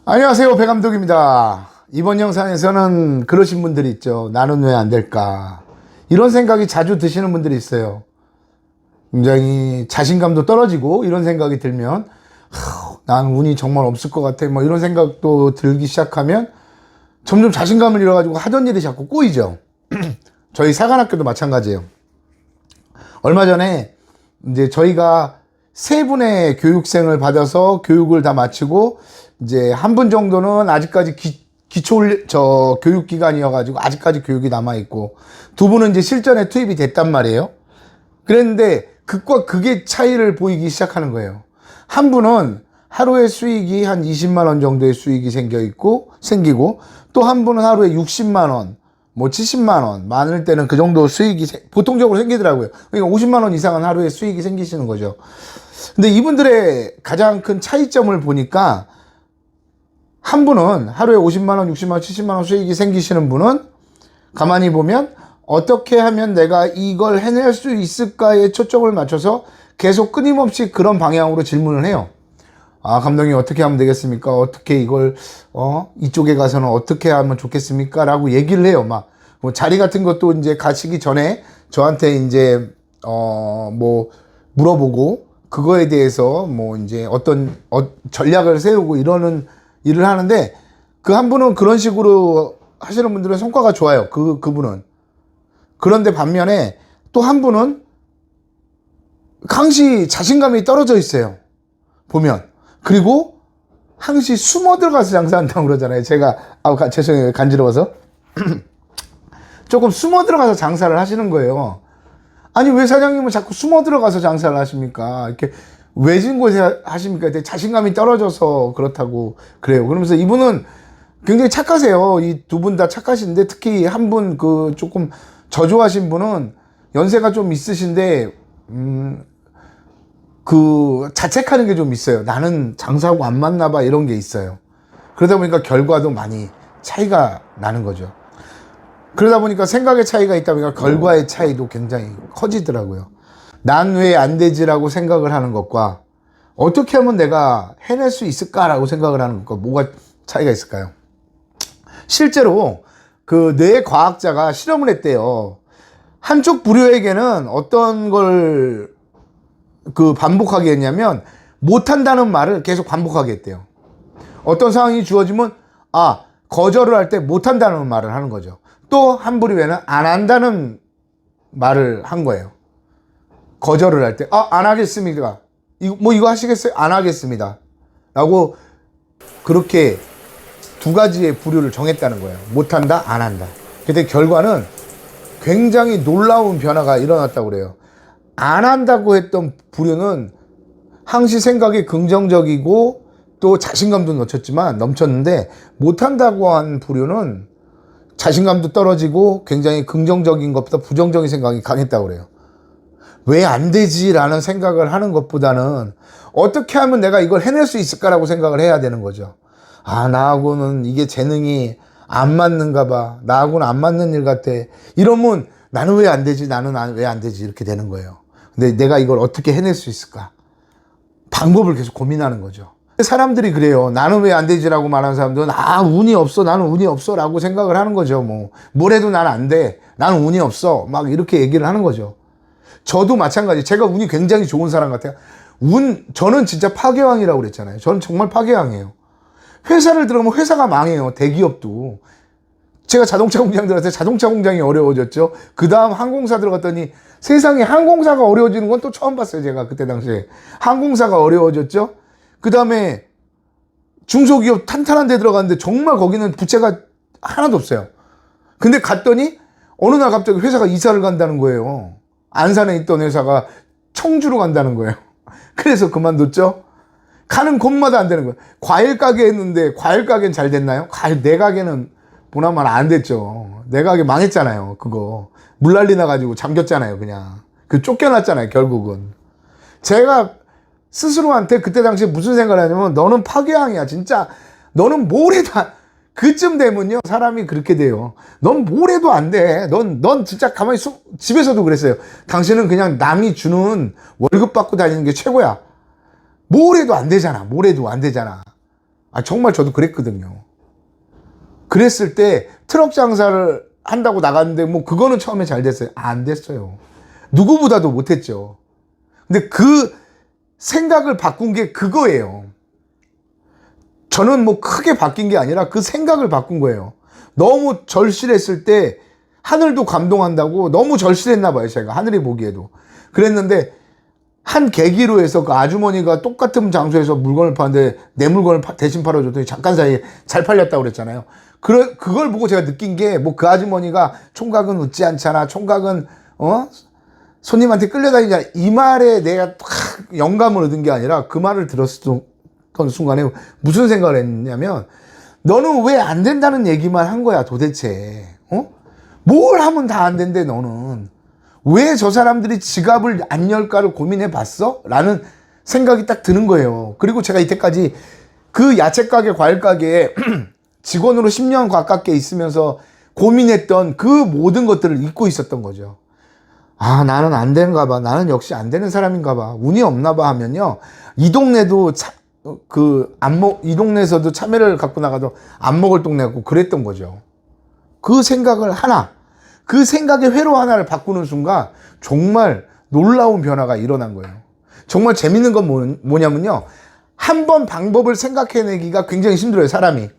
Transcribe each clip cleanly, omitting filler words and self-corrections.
안녕하세요, 배 감독입니다. 이번 영상에서는 그러신 분들이 있죠. 나는 왜 안 될까? 이런 생각이 자주 드시는 분들이 있어요. 굉장히 자신감도 떨어지고 이런 생각이 들면 난 운이 정말 없을 것 같아, 뭐 이런 생각도 들기 시작하면 점점 자신감을 잃어가지고 하던 일이 자꾸 꼬이죠. 저희 사관학교도 마찬가지예요. 얼마 전에 이제 저희가 세 분의 교육생을 받아서 교육을 다 마치고 이제 한 분 정도는 아직까지 기초 교육기간이어가지고 아직까지 교육이 남아있고, 두 분은 이제 실전에 투입이 됐단 말이에요. 그랬는데 극과 극의 차이를 보이기 시작하는 거예요. 한 분은 하루에 수익이 한 20만 원 정도의 수익이 생기고, 또 한 분은 하루에 60만 원, 뭐 70만 원, 많을 때는 그 정도 수익이 보통적으로 생기더라고요. 그러니까 50만 원 이상은 하루에 수익이 생기시는 거죠. 근데 이분들의 가장 큰 차이점을 보니까, 한 분은 하루에 50만 원, 60만 원, 70만 원 수익이 생기시는 분은 가만히 보면 어떻게 하면 내가 이걸 해낼 수 있을까에 초점을 맞춰서 계속 끊임없이 그런 방향으로 질문을 해요. 아, 감독님 어떻게 하면 되겠습니까? 어떻게 이걸 이쪽에 가서는 어떻게 하면 좋겠습니까? 라고 얘기를 해요. 막 뭐 자리 같은 것도 이제 가시기 전에 저한테 이제 뭐 물어보고, 그거에 대해서 뭐 이제 어떤 전략을 세우고 이러는 일을 하는데, 그 한 분은 그런 식으로 하시는 분들은 성과가 좋아요. 그분은. 그런데 반면에 또 한 분은 항시 자신감이 떨어져 있어요. 보면. 그리고 항시 숨어 들어가서 장사한다고 그러잖아요. 제가, 죄송해요. 간지러워서. 조금 숨어 들어가서 장사를 하시는 거예요. 아니, 왜 사장님은 자꾸 숨어 들어가서 장사를 하십니까? 이렇게 외진 곳에 하십니까? 자신감이 떨어져서 그렇다고 그래요. 그러면서 이분은 굉장히 착하세요. 이 두 분 다 착하신데, 특히 한 분 조금 저조하신 분은 연세가 좀 있으신데, 자책하는 게 좀 있어요. 나는 장사하고 안 맞나 봐, 이런 게 있어요. 그러다 보니까 결과도 많이 차이가 나는 거죠. 그러다 보니까 생각의 차이가 있다 보니까 결과의 차이도 굉장히 커지더라고요. 난 왜 안 되지라고 생각을 하는 것과 어떻게 하면 내가 해낼 수 있을까라고 생각을 하는 것과 뭐가 차이가 있을까요? 실제로 그 뇌과학자가 실험을 했대요. 한쪽 부류에게는 어떤 걸 반복하게 했냐면, 못한다는 말을 계속 반복하게 했대요. 어떤 상황이 주어지면 거절을 할 때 못한다는 말을 하는 거죠. 또 한 부류에는 안 한다는 말을 한 거예요. 거절을 할 때 안 하겠습니다. 이거 하시겠어요? 안 하겠습니다. 라고 그렇게 두 가지의 부류를 정했다는 거예요. 못한다, 안 한다. 근데 결과는 굉장히 놀라운 변화가 일어났다고 그래요. 안 한다고 했던 부류는 항시 생각이 긍정적이고 또 자신감도 넘쳤는데, 못한다고 한 부류는 자신감도 떨어지고 굉장히 긍정적인 것보다 부정적인 생각이 강했다고 그래요. 왜 안 되지? 라는 생각을 하는 것보다는 어떻게 하면 내가 이걸 해낼 수 있을까라고 생각을 해야 되는 거죠. 나하고는 이게 재능이 안 맞는가 봐. 나하고는 안 맞는 일 같아. 이러면 나는 왜 안 되지? 나는 왜 안 되지? 이렇게 되는 거예요. 근데 내가 이걸 어떻게 해낼 수 있을까? 방법을 계속 고민하는 거죠. 사람들이 그래요. 나는 왜 안 되지라고 말하는 사람들은 운이 없어. 나는 운이 없어. 라고 생각을 하는 거죠. 뭘 해도 나는 안 돼. 나는 운이 없어. 막 이렇게 얘기를 하는 거죠. 저도 마찬가지. 제가 운이 굉장히 좋은 사람 같아요. 저는 진짜 파괴왕이라고 그랬잖아요. 저는 정말 파괴왕이에요. 회사를 들어가면 회사가 망해요. 대기업도. 제가 자동차 공장 들어갔을 때 자동차 공장이 어려워졌죠. 그 다음 항공사 들어갔더니 세상에 항공사가 어려워지는 건 또 처음 봤어요. 제가 그때 당시에. 항공사가 어려워졌죠. 그 다음에 중소기업 탄탄한 데 들어갔는데 정말 거기는 부채가 하나도 없어요. 근데 갔더니 어느 날 갑자기 회사가 이사를 간다는 거예요. 안산에 있던 회사가 청주로 간다는 거예요. 그래서 그만뒀죠. 가는 곳마다 안 되는 거예요. 과일 가게 했는데 과일 가게는 잘 됐나요? 내 가게는 보나마나 안 됐죠. 내 가게 망했잖아요. 그거 물난리 나가지고 잠겼잖아요. 그냥 쫓겨났잖아요. 결국은. 제가 스스로한테 그때 당시에 무슨 생각을 하냐면, 너는 파괴왕이야. 진짜 너는 뭘 해도 그쯤 되면요, 사람이 그렇게 돼요. 넌 뭘 해도 안 돼. 넌 진짜 가만히 집에서도 그랬어요. 당신은 그냥 남이 주는 월급 받고 다니는 게 최고야. 뭘 해도 안 되잖아. 뭘 해도 안 되잖아. 정말 저도 그랬거든요. 그랬을 때 트럭 장사를 한다고 나갔는데 뭐 그거는 처음에 잘 됐어요? 안 됐어요. 누구보다도 못했죠. 근데 그 생각을 바꾼 게 그거예요. 저는 뭐 크게 바뀐 게 아니라 그 생각을 바꾼 거예요. 너무 절실했을 때 하늘도 감동한다고 너무 절실했나 봐요. 제가 하늘이 보기에도. 그랬는데 한 계기로 해서 그 아주머니가 똑같은 장소에서 물건을 파는데 내 물건을 대신 팔아줬더니 잠깐 사이에 잘 팔렸다고 그랬잖아요. 그걸 보고 제가 느낀 게 뭐 그 아주머니가 총각은 웃지 않잖아. 총각은 손님한테 끌려다니잖아. 이 말에 내가 탁 영감을 얻은 게 아니라 그 말을 들었던 순간에 무슨 생각을 했냐면 너는 왜 안 된다는 얘기만 한 거야 도대체. 뭘 하면 다 안 된대 너는. 왜 저 사람들이 지갑을 안 열까를 고민해 봤어? 라는 생각이 딱 드는 거예요. 그리고 제가 이때까지 그 야채가게 과일가게에 직원으로 10년 가깝게 있으면서 고민했던 그 모든 것들을 잊고 있었던 거죠. 나는 안 되는가 봐. 나는 역시 안 되는 사람인가 봐. 운이 없나 봐 하면요. 이 동네도 이 동네에서도 참외를 갖고 나가도 안 먹을 동네고 그랬던 거죠. 그 생각을 그 생각의 회로 하나를 바꾸는 순간 정말 놀라운 변화가 일어난 거예요. 정말 재밌는 건 뭐냐면요. 한 번 방법을 생각해내기가 굉장히 힘들어요, 사람이.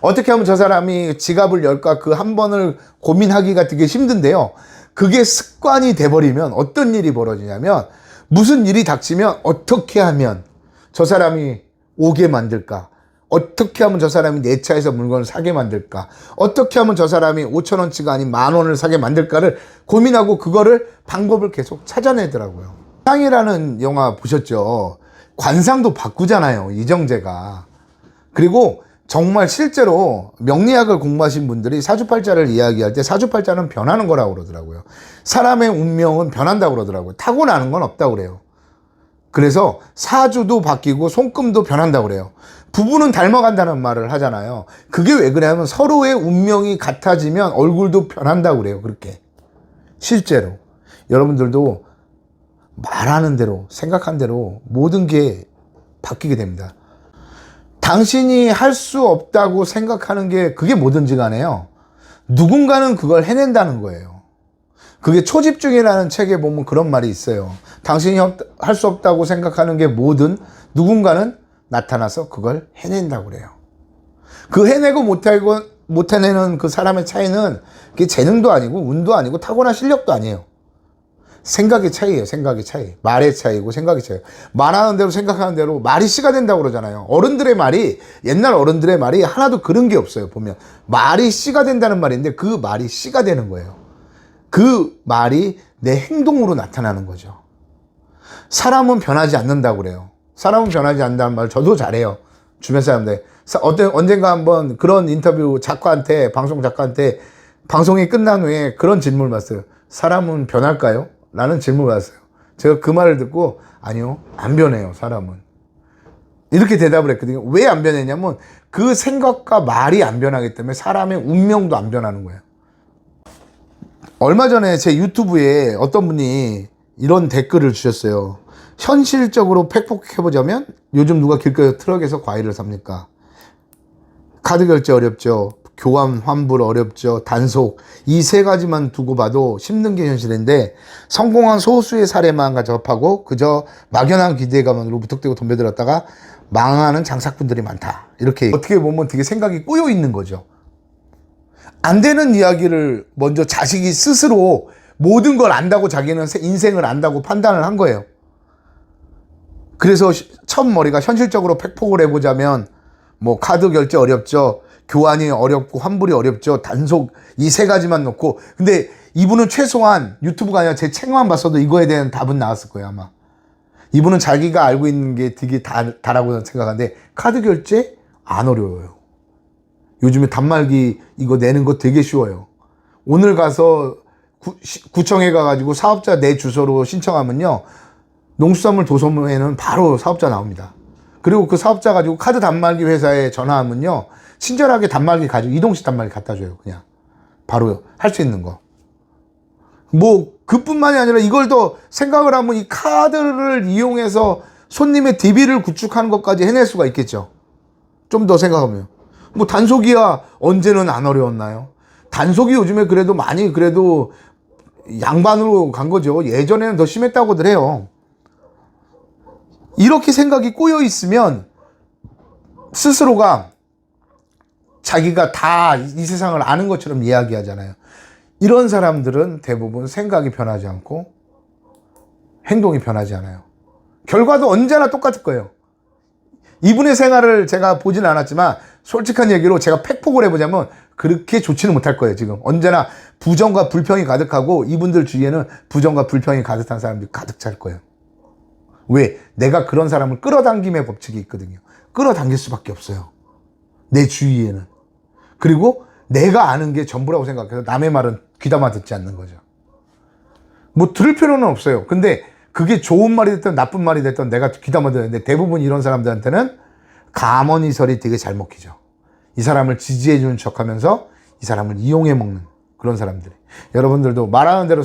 어떻게 하면 저 사람이 지갑을 열까 그 한 번을 고민하기가 되게 힘든데요. 그게 습관이 돼버리면 어떤 일이 벌어지냐면 무슨 일이 닥치면 어떻게 하면 저 사람이 오게 만들까? 어떻게 하면 저 사람이 내 차에서 물건을 사게 만들까? 어떻게 하면 저 사람이 5,000원치가 아닌 10,000원을 사게 만들까를 고민하고 그거를 방법을 계속 찾아내더라고요. 상이라는 영화 보셨죠? 관상도 바꾸잖아요, 이정재가. 그리고 정말 실제로 명리학을 공부하신 분들이 사주팔자를 이야기할 때 사주팔자는 변하는 거라고 그러더라고요. 사람의 운명은 변한다고 그러더라고요. 타고나는 건 없다고 그래요. 그래서 사주도 바뀌고 손금도 변한다고 그래요. 부부는 닮아간다는 말을 하잖아요. 그게 왜 그러냐면 서로의 운명이 같아지면 얼굴도 변한다고 그래요. 그렇게 실제로 여러분들도 말하는 대로 생각한 대로 모든 게 바뀌게 됩니다. 당신이 할 수 없다고 생각하는 게 그게 뭐든지 간에요. 누군가는 그걸 해낸다는 거예요. 그게 초집중이라는 책에 보면 그런 말이 있어요. 당신이 할 수 없다고 생각하는 게 뭐든 누군가는 나타나서 그걸 해낸다고 그래요. 그 해내고 못 해내는 그 사람의 차이는 그게 재능도 아니고 운도 아니고 타고난 실력도 아니에요. 생각의 차이예요. 생각의 차이. 말의 차이고 생각의 차이. 말하는 대로 생각하는 대로 말이 씨가 된다고 그러잖아요. 옛날 어른들의 말이 하나도 그런 게 없어요. 보면 말이 씨가 된다는 말인데 그 말이 씨가 되는 거예요. 그 말이 내 행동으로 나타나는 거죠. 사람은 변하지 않는다고 그래요. 사람은 변하지 않는다는 말 저도 잘해요. 주변 사람들. 언젠가 한번 그런 인터뷰 방송 작가한테 방송이 끝난 후에 그런 질문을 받았어요. 사람은 변할까요? 라는 질문을 받았어요. 제가 그 말을 듣고 아니요, 안 변해요, 사람은. 이렇게 대답을 했거든요. 왜 안 변했냐면 그 생각과 말이 안 변하기 때문에 사람의 운명도 안 변하는 거예요. 얼마 전에 제 유튜브에 어떤 분이 이런 댓글을 주셨어요. 현실적으로 팩폭해보자면 요즘 누가 길거리 트럭에서 과일을 삽니까? 카드 결제 어렵죠. 교환 환불 어렵죠. 단속. 이 세 가지만 두고 봐도 힘든 게 현실인데 성공한 소수의 사례만 접하고 그저 막연한 기대감으로 무턱대고 덤벼들었다가 망하는 장사꾼들이 많다. 이렇게 어떻게 보면 되게 생각이 꼬여 있는 거죠. 안 되는 이야기를 먼저 자식이 스스로 모든 걸 안다고 자기는 인생을 안다고 판단을 한 거예요. 그래서 첫 머리가 현실적으로 팩폭을 해보자면 뭐 카드 결제 어렵죠. 교환이 어렵고 환불이 어렵죠. 단속 이 세 가지만 놓고. 근데 이분은 최소한 유튜브가 아니라 제 책만 봤어도 이거에 대한 답은 나왔을 거예요 아마. 이분은 자기가 알고 있는 게 되게 다라고 생각하는데 카드 결제 안 어려워요. 요즘에 단말기 이거 내는 거 되게 쉬워요. 오늘 가서 구청에 가가지고 사업자 내 주소로 신청하면요. 농수산물 도소매는 바로 사업자 나옵니다. 그리고 그 사업자 가지고 카드 단말기 회사에 전화하면요. 친절하게 단말기 가지고 이동식 단말기 갖다 줘요. 그냥 바로 할 수 있는 거. 뭐 그뿐만이 아니라 이걸 더 생각을 하면 이 카드를 이용해서 손님의 DB를 구축하는 것까지 해낼 수가 있겠죠. 좀 더 생각하면. 뭐 단속이야 언제는 안 어려웠나요? 단속이 요즘에 그래도 많이 그래도 양반으로 간 거죠. 예전에는 더 심했다고들 해요. 이렇게 생각이 꼬여 있으면 스스로가 자기가 다 이 세상을 아는 것처럼 이야기하잖아요. 이런 사람들은 대부분 생각이 변하지 않고 행동이 변하지 않아요. 결과도 언제나 똑같을 거예요. 이분의 생활을 제가 보진 않았지만 솔직한 얘기로 제가 팩폭을 해보자면 그렇게 좋지는 못할 거예요. 지금 언제나 부정과 불평이 가득하고 이분들 주위에는 부정과 불평이 가득한 사람들이 가득 찰 거예요. 왜? 내가 그런 사람을 끌어당김의 법칙이 있거든요. 끌어당길 수밖에 없어요. 내 주위에는. 그리고 내가 아는 게 전부라고 생각해서 남의 말은 귀담아 듣지 않는 거죠. 뭐 들을 필요는 없어요. 근데 그게 좋은 말이 됐든 나쁜 말이 됐든 내가 귀담아 듣는데 대부분 이런 사람들한테는 가머니설이 되게 잘 먹히죠. 이 사람을 지지해 주는 척하면서 이 사람을 이용해 먹는 그런 사람들이. 여러분들도 말하는 대로